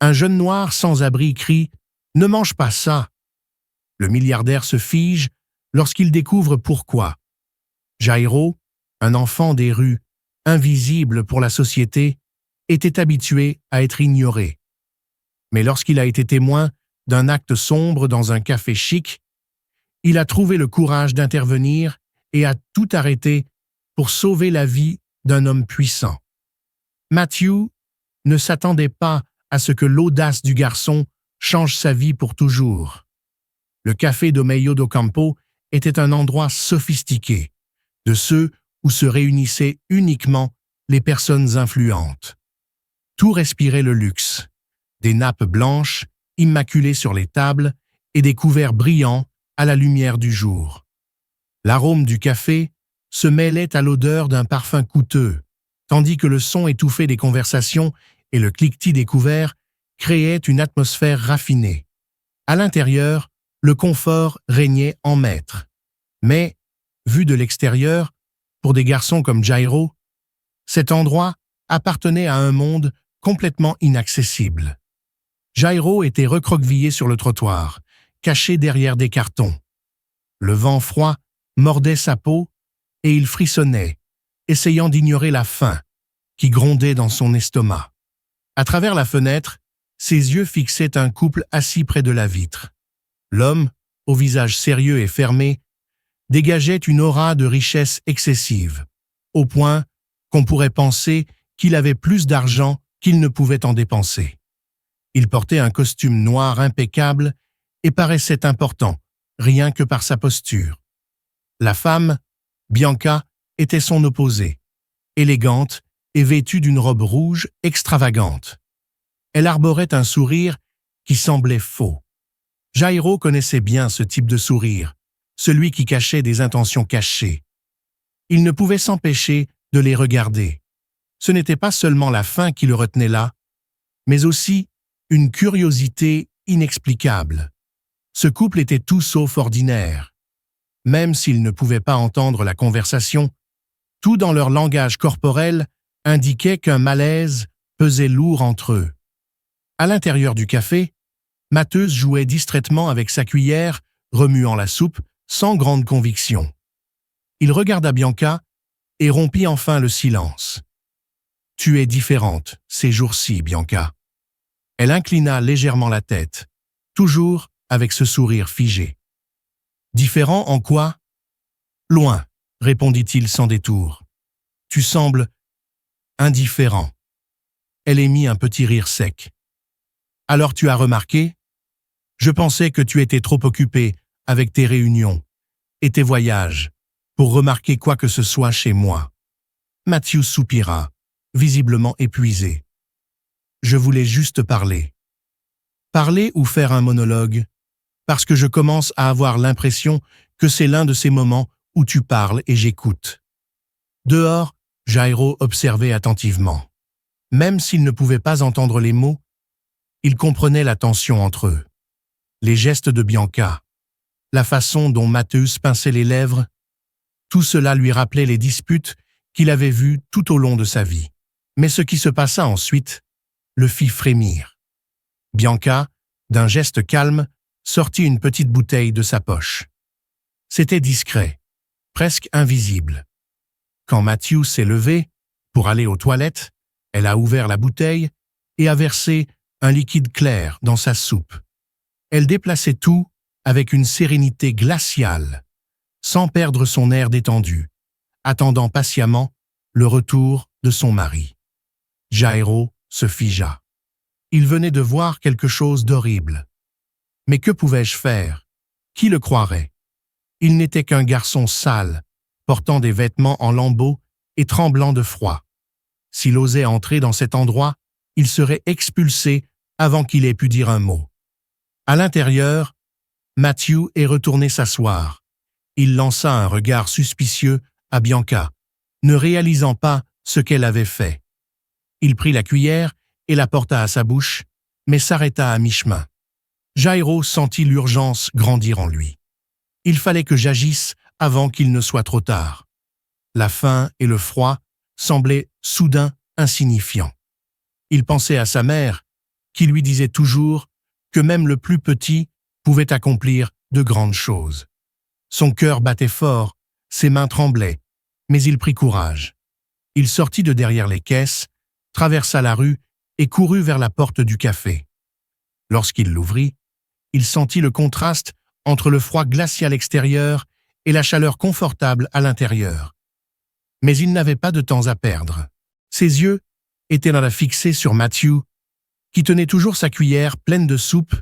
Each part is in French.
Un jeune noir sans abri crie « Ne mange pas ça !» Le milliardaire se fige lorsqu'il découvre pourquoi. Jairo, un enfant des rues, invisible pour la société, était habitué à être ignoré. Mais lorsqu'il a été témoin d'un acte sombre dans un café chic, il a trouvé le courage d'intervenir et a tout arrêté pour sauver la vie d'un homme puissant. Matthew ne s'attendait pas à ce que l'audace du garçon change sa vie pour toujours. Le café d'Omeio do Campo était un endroit sophistiqué, de ceux où se réunissaient uniquement les personnes influentes. Tout respirait le luxe, des nappes blanches immaculées sur les tables et des couverts brillants à la lumière du jour. L'arôme du café se mêlait à l'odeur d'un parfum coûteux, tandis que le son étouffé des conversations et le cliquetis des couverts créaient une atmosphère raffinée. À l'intérieur, le confort régnait en maître. Mais, vu de l'extérieur, pour des garçons comme Jairo, cet endroit appartenait à un monde complètement inaccessible. Jairo était recroquevillé sur le trottoir, caché derrière des cartons. Le vent froid mordait sa peau et il frissonnait, essayant d'ignorer la faim qui grondait dans son estomac. À travers la fenêtre, ses yeux fixaient un couple assis près de la vitre. L'homme, au visage sérieux et fermé, dégageait une aura de richesse excessive, au point qu'on pourrait penser qu'il avait plus d'argent qu'il ne pouvait en dépenser. Il portait un costume noir impeccable et paraissait important, rien que par sa posture. La femme, Bianca, était son opposée, élégante et vêtue d'une robe rouge extravagante. Elle arborait un sourire qui semblait faux. Jairo connaissait bien ce type de sourire, celui qui cachait des intentions cachées. Il ne pouvait s'empêcher de les regarder. Ce n'était pas seulement la faim qui le retenait là, mais aussi une curiosité inexplicable. Ce couple était tout sauf ordinaire. Même s'ils ne pouvaient pas entendre la conversation, tout dans leur langage corporel indiquait qu'un malaise pesait lourd entre eux. À l'intérieur du café, Mateus jouait distraitement avec sa cuillère, remuant la soupe sans grande conviction. Il regarda Bianca et rompit enfin le silence. « Tu es différente ces jours-ci, Bianca. » Elle inclina légèrement la tête, toujours avec ce sourire figé. « Différent en quoi ? » ?»« Loin, » répondit-il sans détour. « Tu sembles indifférent. » Elle émit un petit rire sec. « Alors tu as remarqué ? Je pensais que tu étais trop occupé avec tes réunions et tes voyages pour remarquer quoi que ce soit chez moi. » Matthew soupira, visiblement épuisé. « Je voulais juste parler. » « Parler ou faire un monologue ? Parce que je commence à avoir l'impression que c'est l'un de ces moments où tu parles et j'écoute. » Dehors, Jairo observait attentivement. Même s'il ne pouvait pas entendre les mots, il comprenait la tension entre eux. Les gestes de Bianca, la façon dont Mateus pinçait les lèvres, tout cela lui rappelait les disputes qu'il avait vues tout au long de sa vie. Mais ce qui se passa ensuite le fit frémir. Bianca, d'un geste calme, sortit une petite bouteille de sa poche. C'était discret, presque invisible. Quand Matthew s'est levé pour aller aux toilettes, elle a ouvert la bouteille et a versé un liquide clair dans sa soupe. Elle déplaçait tout avec une sérénité glaciale, sans perdre son air détendu, attendant patiemment le retour de son mari. Jairo se figea. Il venait de voir quelque chose d'horrible. Mais que pouvais-je faire? Qui le croirait? Il n'était qu'un garçon sale, portant des vêtements en lambeaux et tremblant de froid. S'il osait entrer dans cet endroit, il serait expulsé avant qu'il ait pu dire un mot. À l'intérieur, Matthew est retourné s'asseoir. Il lança un regard suspicieux à Bianca, ne réalisant pas ce qu'elle avait fait. Il prit la cuillère et la porta à sa bouche, mais s'arrêta à mi-chemin. Jairo sentit l'urgence grandir en lui. Il fallait que j'agisse avant qu'il ne soit trop tard. La faim et le froid semblaient soudain insignifiants. Il pensait à sa mère, qui lui disait toujours que même le plus petit pouvait accomplir de grandes choses. Son cœur battait fort, ses mains tremblaient, mais il prit courage. Il sortit de derrière les caisses, traversa la rue et courut vers la porte du café. Lorsqu'il l'ouvrit, il sentit le contraste entre le froid glacial extérieur et la chaleur confortable à l'intérieur. Mais il n'avait pas de temps à perdre. Ses yeux étaient fixés sur Matthew, qui tenait toujours sa cuillère pleine de soupe,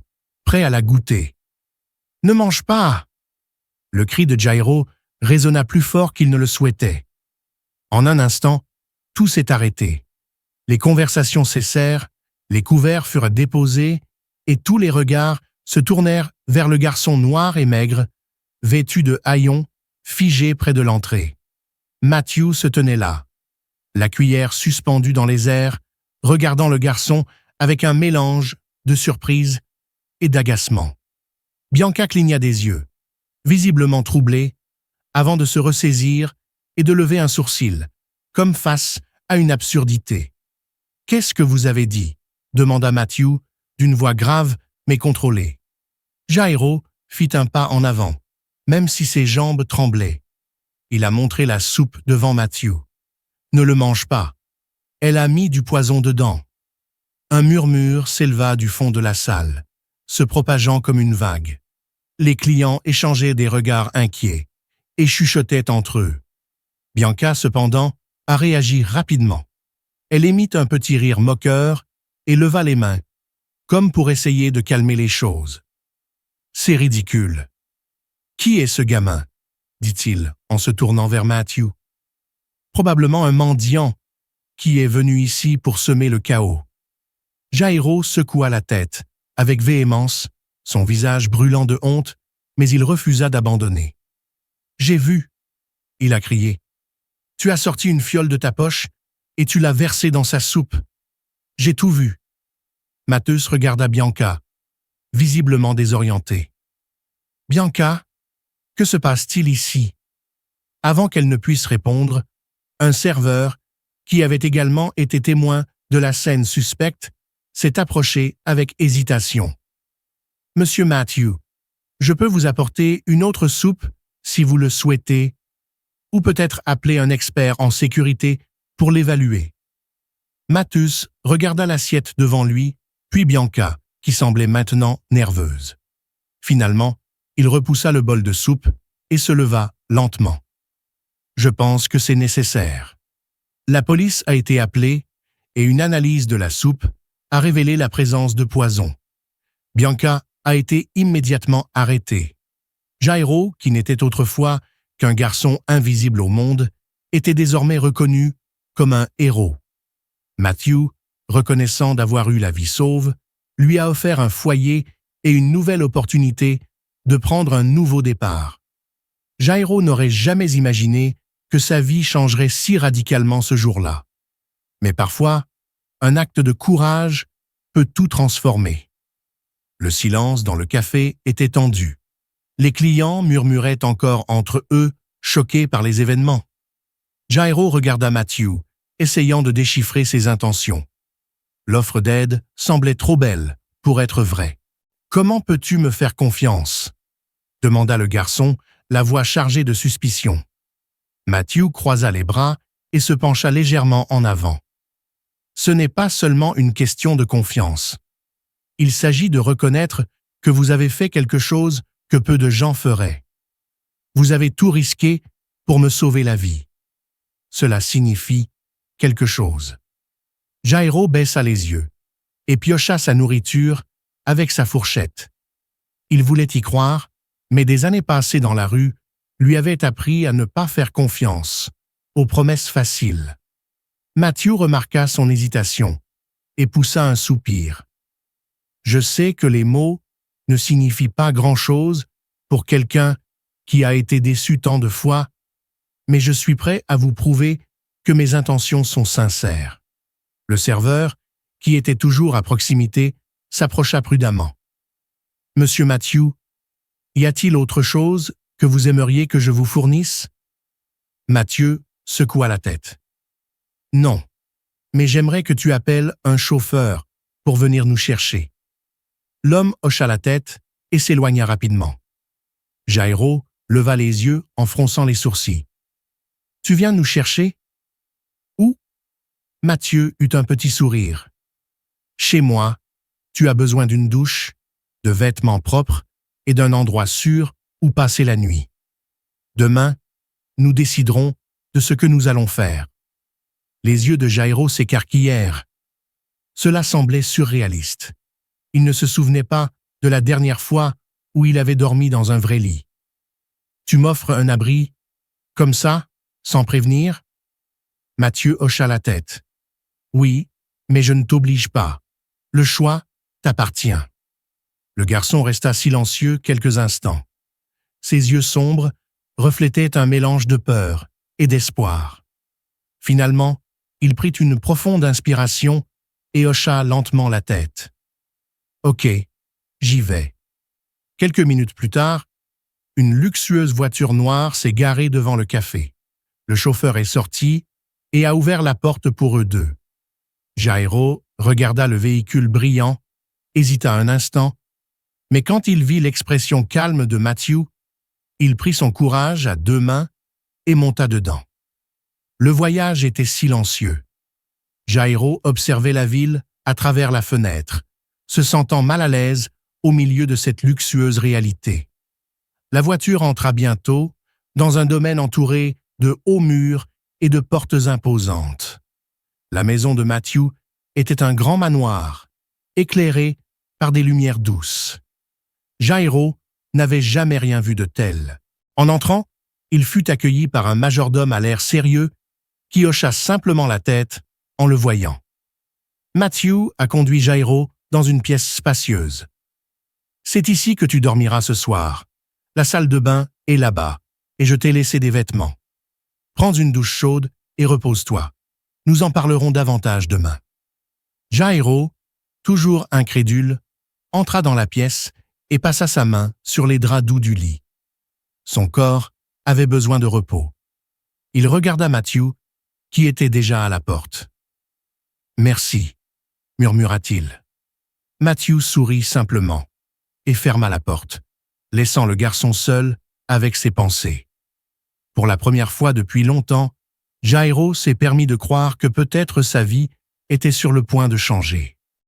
prêt à la goûter. « Ne mange pas !» Le cri de Jairo résonna plus fort qu'il ne le souhaitait. En un instant, tout s'est arrêté. Les conversations cessèrent, les couverts furent déposés et tous les regards se tournèrent vers le garçon noir et maigre, vêtu de haillons, figé près de l'entrée. Matthew se tenait là, la cuillère suspendue dans les airs, regardant le garçon avec un mélange de surprise et d'agacement. Bianca cligna des yeux, visiblement troublée, avant de se ressaisir et de lever un sourcil, comme face à une absurdité. « Qu'est-ce que vous avez dit ?» demanda Matthew, d'une voix grave mais contrôlée. Jairo fit un pas en avant, même si ses jambes tremblaient. Il a montré la soupe devant Matthew. « Ne le mange pas. Elle a mis du poison dedans. » Un murmure s'éleva du fond de la salle, se propageant comme une vague. Les clients échangeaient des regards inquiets et chuchotaient entre eux. Bianca, cependant, a réagi rapidement. Elle émit un petit rire moqueur et leva les mains, comme pour essayer de calmer les choses. « C'est ridicule. »« Qui est ce gamin ?» dit-il en se tournant vers Matthew. « Probablement un mendiant qui est venu ici pour semer le chaos. » Jairo secoua la tête, avec véhémence, son visage brûlant de honte, mais il refusa d'abandonner. « J'ai vu !» il a crié. « Tu as sorti une fiole de ta poche et tu l'as versée dans sa soupe. J'ai tout vu. » Mattheus regarda Bianca, visiblement désorientée. « Bianca, que se passe-t-il ici ?» Avant qu'elle ne puisse répondre, un serveur, qui avait également été témoin de la scène suspecte, s'est approché avec hésitation. « Monsieur Matthew, je peux vous apporter une autre soupe si vous le souhaitez, ou peut-être appeler un expert en sécurité pour l'évaluer. » Mattheus regarda l'assiette devant lui, puis Bianca, qui semblait maintenant nerveuse. Finalement, il repoussa le bol de soupe et se leva lentement. « Je pense que c'est nécessaire. » La police a été appelée et une analyse de la soupe a révélé la présence de poison. Bianca a été immédiatement arrêtée. Jairo, qui n'était autrefois qu'un garçon invisible au monde, était désormais reconnu comme un héros. Matthew, reconnaissant d'avoir eu la vie sauve, lui a offert un foyer et une nouvelle opportunité de prendre un nouveau départ. Jairo n'aurait jamais imaginé que sa vie changerait si radicalement ce jour-là. Mais parfois, un acte de courage peut tout transformer. Le silence dans le café était tendu. Les clients murmuraient encore entre eux, choqués par les événements. Jairo regarda Matthew, essayant de déchiffrer ses intentions. L'offre d'aide semblait trop belle pour être vraie. « Comment peux-tu me faire confiance ?» demanda le garçon, la voix chargée de suspicion. Matthew croisa les bras et se pencha légèrement en avant. « Ce n'est pas seulement une question de confiance. Il s'agit de reconnaître que vous avez fait quelque chose que peu de gens feraient. Vous avez tout risqué pour me sauver la vie. Cela signifie quelque chose. » Jairo baissa les yeux et piocha sa nourriture avec sa fourchette. Il voulait y croire, mais des années passées dans la rue lui avaient appris à ne pas faire confiance aux promesses faciles. Matthew remarqua son hésitation et poussa un soupir. « Je sais que les mots ne signifient pas grand-chose pour quelqu'un qui a été déçu tant de fois, mais je suis prêt à vous prouver que mes intentions sont sincères. » Le serveur, qui était toujours à proximité, s'approcha prudemment. « Monsieur Matthew, y a-t-il autre chose que vous aimeriez que je vous fournisse ?» Matthew secoua la tête. « Non, mais j'aimerais que tu appelles un chauffeur pour venir nous chercher. L'homme hocha la tête et s'éloigna rapidement. Jairo leva les yeux en fronçant les sourcils. « Tu viens nous chercher? » Où? Mathieu eut un petit sourire. « Chez moi, tu as besoin d'une douche, de vêtements propres et d'un endroit sûr où passer la nuit. Demain, nous déciderons de ce que nous allons faire. » Les yeux de Jairo s'écarquillèrent. Cela semblait surréaliste. Il ne se souvenait pas de la dernière fois où il avait dormi dans un vrai lit. « Tu m'offres un abri, comme ça, sans prévenir? » Mathieu hocha la tête. « Oui, mais je ne t'oblige pas. Le choix t'appartient. » Le garçon resta silencieux quelques instants. Ses yeux sombres reflétaient un mélange de peur et d'espoir. Finalement, il prit une profonde inspiration et hocha lentement la tête. « Ok, j'y vais. » Quelques minutes plus tard, une luxueuse voiture noire s'est garée devant le café. Le chauffeur est sorti et a ouvert la porte pour eux deux. Jairo regarda le véhicule brillant, hésita un instant, mais quand il vit l'expression calme de Matthew, il prit son courage à deux mains et monta dedans. Le voyage était silencieux. Jairo observait la ville à travers la fenêtre, se sentant mal à l'aise au milieu de cette luxueuse réalité. La voiture entra bientôt dans un domaine entouré de hauts murs et de portes imposantes. La maison de Matthew était un grand manoir, éclairé par des lumières douces. Jairo n'avait jamais rien vu de tel. En entrant, il fut accueilli par un majordome à l'air sérieux qui hocha simplement la tête en le voyant. Matthew a conduit Jairo dans une pièce spacieuse. « C'est ici que tu dormiras ce soir. La salle de bain est là-bas, et je t'ai laissé des vêtements. Prends une douche chaude et repose-toi. Nous en parlerons davantage demain. » Jairo, toujours incrédule, entra dans la pièce et passa sa main sur les draps doux du lit. Son corps avait besoin de repos. Il regarda Matthew, qui était déjà à la porte. « Merci, » murmura-t-il. Matthew sourit simplement et ferma la porte, laissant le garçon seul avec ses pensées. Pour la première fois depuis longtemps, Jairo s'est permis de croire que peut-être sa vie était sur le point de changer.